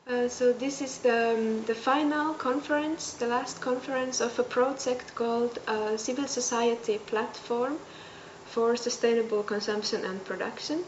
So this is the final conference, the last conference of a project called Civil Society Platform for Sustainable Consumption and Production.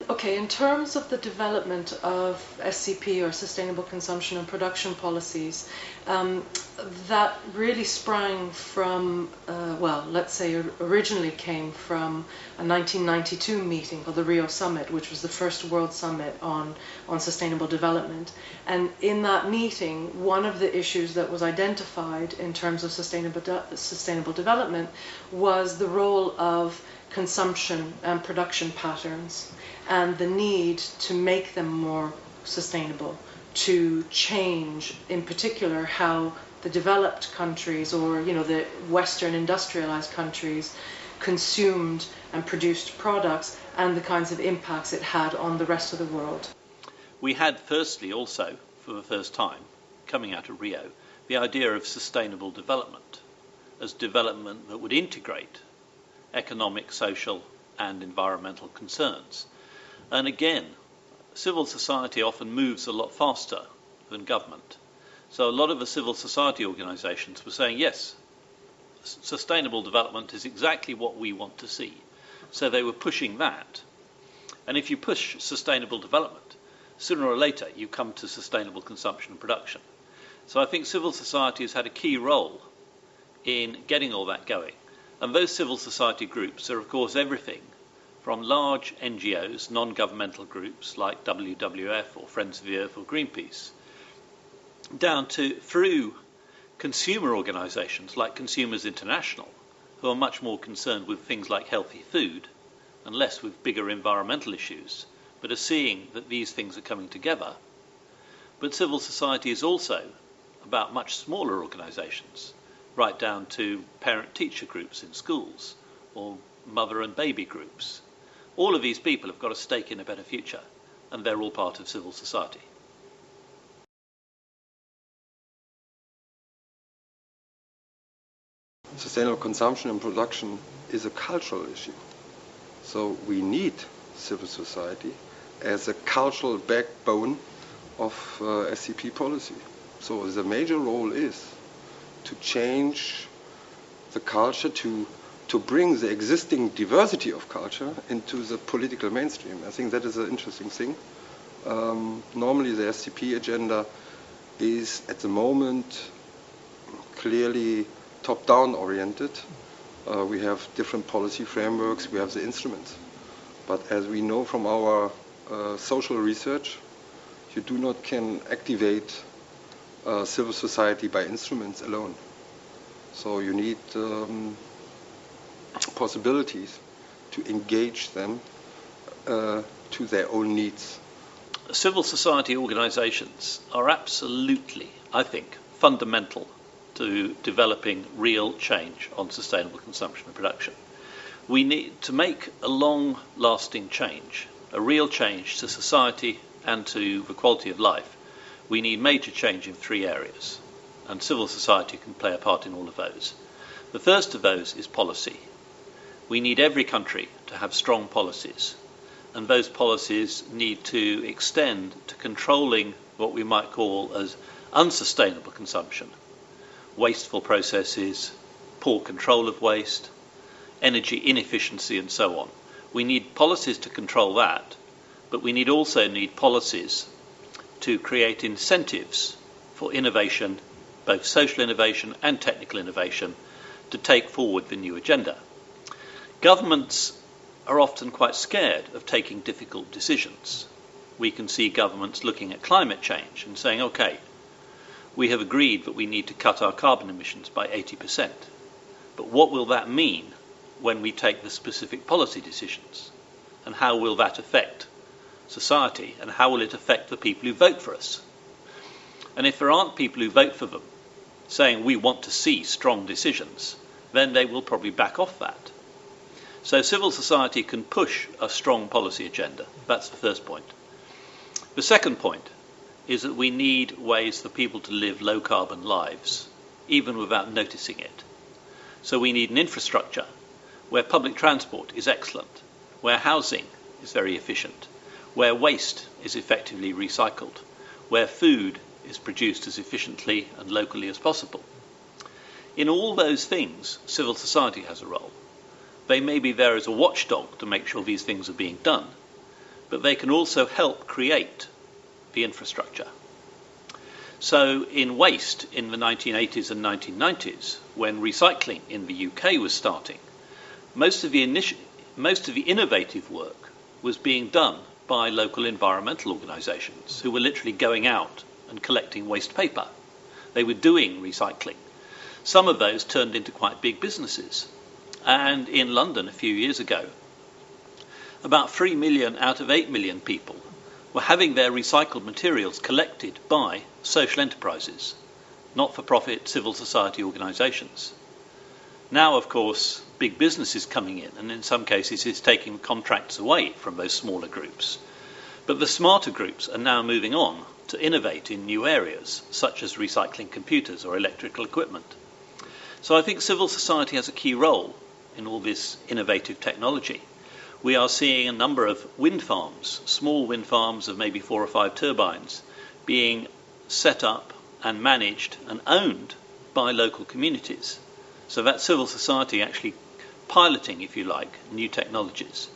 Okay, in terms of the development of SCP, or Sustainable Consumption and Production Policies, that really sprang from, well, let's say originally came from a 1992 meeting called the Rio Summit, which was the first World Summit on sustainable development. And in that meeting, one of the issues that was identified in terms of sustainable development was the role of consumption and production patterns, and the need to make them more sustainable, to change, in particular, how the developed countries, or the Western industrialized countries, consumed and produced products, and the kinds of impacts it had on the rest of the world. We had firstly also, for the first time, coming out of Rio, the idea of sustainable development as development that would integrate economic, social and environmental concerns. And again, civil society often moves a lot faster than government. So a lot of the civil society organisations were saying, yes, sustainable development is exactly what we want to see. So they were pushing that. And if you push sustainable development, sooner or later you come to sustainable consumption and production. So I think civil society has had a key role in getting all that going. And those civil society groups are, of course, everything from large NGOs, non-governmental groups like WWF or Friends of the Earth or Greenpeace, down to through consumer organisations like Consumers International, who are much more concerned with things like healthy food and less with bigger environmental issues, but are seeing that these things are coming together. But civil society is also about much smaller organisations, right down to parent-teacher groups in schools or mother and baby groups. All of these people have got a stake in a better future, and they're all part of civil society. Sustainable consumption and production is a cultural issue. So we need civil society as a cultural backbone of SCP policy. So the major role is to change the culture, to bring the existing diversity of culture into the political mainstream. I think that is an interesting thing. Normally the SCP agenda is at the moment clearly top-down oriented. We have different policy frameworks, we have the instruments. But as we know from our social research, you do not can activate civil society by instruments alone. So you need possibilities to engage them to their own needs. Civil society organisations are absolutely, I think, fundamental to developing real change on sustainable consumption and production. We need to make a long-lasting change, a real change to society and to the quality of life. We need major change in 3 areas, and civil society can play a part in all of those. The first of those is policy. We need every country to have strong policies, and those policies need to extend to controlling what we might call as unsustainable consumption, wasteful processes, poor control of waste, energy inefficiency and so on. We need policies to control that, but we also need policies to create incentives for innovation, both social innovation and technical innovation, to take forward the new agenda. Governments are often quite scared of taking difficult decisions. We can see governments looking at climate change and saying, okay, we have agreed that we need to cut our carbon emissions by 80%. But what will that mean when we take the specific policy decisions? And how will that affect society, and how will it affect the people who vote for us? And if there aren't people who vote for them saying we want to see strong decisions, then they will probably back off that. So civil society can push a strong policy agenda. That's the first point. The second point is that we need ways for people to live low carbon lives, even without noticing it. So we need an infrastructure where public transport is excellent, where housing is very efficient, where waste is effectively recycled, where food is produced as efficiently and locally as possible. In all those things, civil society has a role. They may be there as a watchdog to make sure these things are being done, but they can also help create the infrastructure. So in waste in the 1980s and 1990s, when recycling in the UK was starting, most of the innovative work was being done by local environmental organisations who were literally going out and collecting waste paper. They were doing recycling. Some of those turned into quite big businesses. And in London a few years ago, about 3 million out of 8 million people were having their recycled materials collected by social enterprises, not-for-profit civil society organisations. Now, of course, big business is coming in, and in some cases it's taking contracts away from those smaller groups. But the smarter groups are now moving on to innovate in new areas, such as recycling computers or electrical equipment. So I think civil society has a key role in all this innovative technology. We are seeing a number of wind farms, small wind farms of maybe 4 or 5 turbines, being set up and managed and owned by local communities. So that's civil society actually piloting, if you like, new technologies.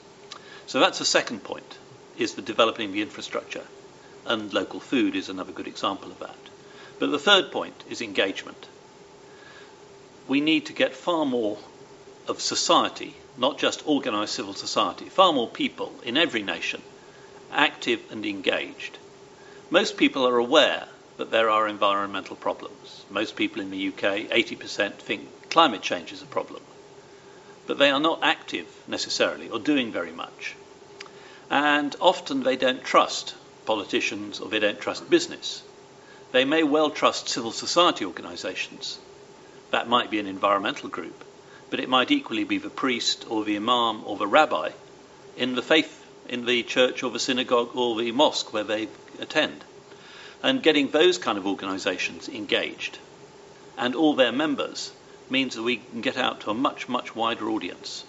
So that's the second point, is the developing the infrastructure. And local food is another good example of that. But the third point is engagement. We need to get far more of society, not just organised civil society, far more people in every nation, active and engaged. Most people are aware that there are environmental problems. Most people in the UK, 80%, think climate change is a problem. But they are not active necessarily or doing very much. And often they don't trust politicians or they don't trust business. They may well trust civil society organisations. That might be an environmental group, but it might equally be the priest or the imam or the rabbi in the faith, in the church or the synagogue or the mosque where they attend. And getting those kind of organisations engaged and all their members means that we can get out to a much, much wider audience.